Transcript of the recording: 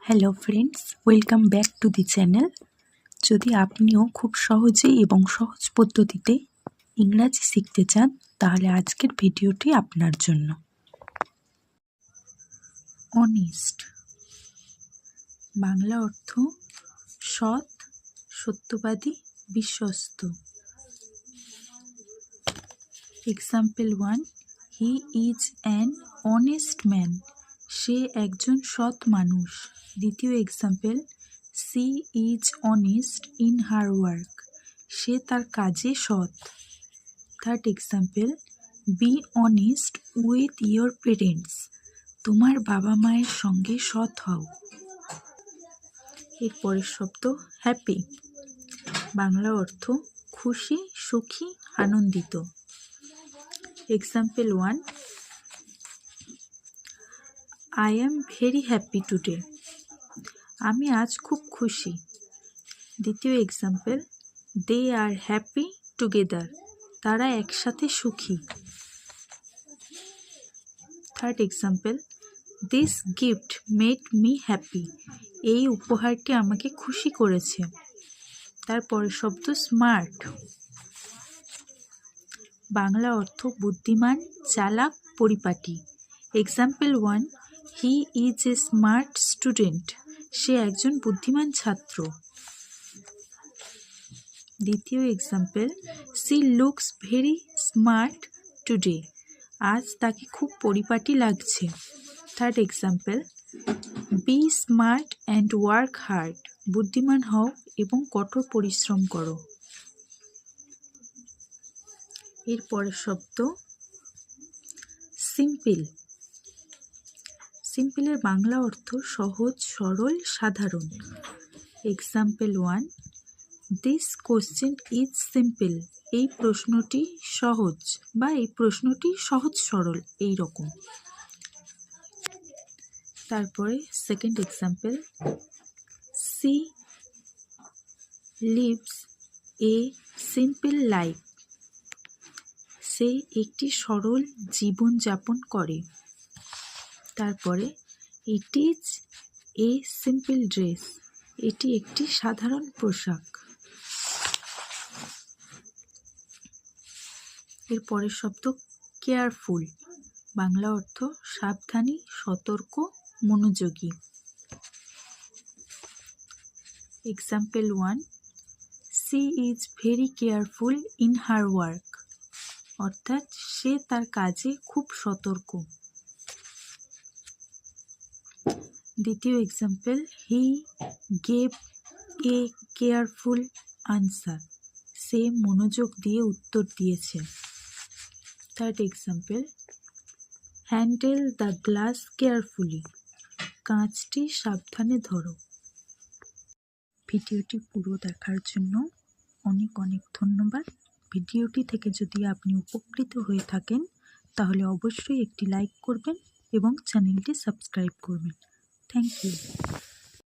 Hello friends, welcome back to the channel. যদি আপনিও খুব সহজেই এবং সহজ পদ্ধতিতে ইংরাজি শিখতে চান তাহলে আজকের ভিডিওটি আপনার জন্য। অনেস্ট বাংলা অর্থ সৎ, সত্যবাদী, বিশ্বস্ত। Example 1, he is an honest man. সে একজন সৎ মানুষ। দ্বিতীয় example, she is honest in her work. সে তার কাজে সৎ। Third example, be honest with your parents. তোমার বাবা মায়ের সঙ্গে সৎ হও। এরপরের শব্দ হ্যাপি। বাংলা অর্থ খুশি, সুখী, আনন্দিত। Example 1, I am very happy today. আমি আজ খুব খুশি। দ্বিতীয় এক্সাম্পল, দে আর হ্যাপি টুগেদার। তারা একসাথে সুখী। Third example, this gift made me happy. এই উপহারটি আমাকে খুশি করেছে। তারপরের শব্দ স্মার্ট। বাংলা অর্থ বুদ্ধিমান, চালাক, পরিপাটি। Example 1, he is a smart student. সে একজন বুদ্ধিমান ছাত্র। দ্বিতীয় example, she looks very smart today. আজ তাকে খুব পরিপাটি লাগছে। Third example, be smart and work hard. বুদ্ধিমান হও এবং কঠোর পরিশ্রম করো। এরপরের শব্দ সিম্পল। সিম্পলের বাংলা অর্থ সহজ, সরল, সাধারণ। Example 1, this question is simple. এই প্রশ্নটি সহজ বা এই প্রশ্নটি সহজ সরল এই রকম। তারপরে second example, she lives a simple life. সে একটি সরল জীবন যাপন করে। তারপরে it is a simple dress. এটি একটি সাধারণ পোশাক। এর পরের শব্দ কেয়ারফুল। বাংলা অর্থ সাবধানী, সতর্ক, মনোযোগী। Example 1, she is very careful in her work. অর্থাৎ সে তার কাজে খুব সতর্ক। দ্বিতীয় example, he gave a careful answer. সে মনোযোগ দিয়ে উত্তর দিয়েছে। Third example, handle the glass carefully. কাঁচটি সাবধানে ধরো। ভিডিওটি পুরো দেখার জন্য অনেক অনেক ধন্যবাদ। ভিডিওটি থেকে যদি আপনি উপকৃত হয়ে থাকেন তাহলে অবশ্যই একটি লাইক করবেন এবং চ্যানেলটি সাবস্ক্রাইব করবেন। Thank you.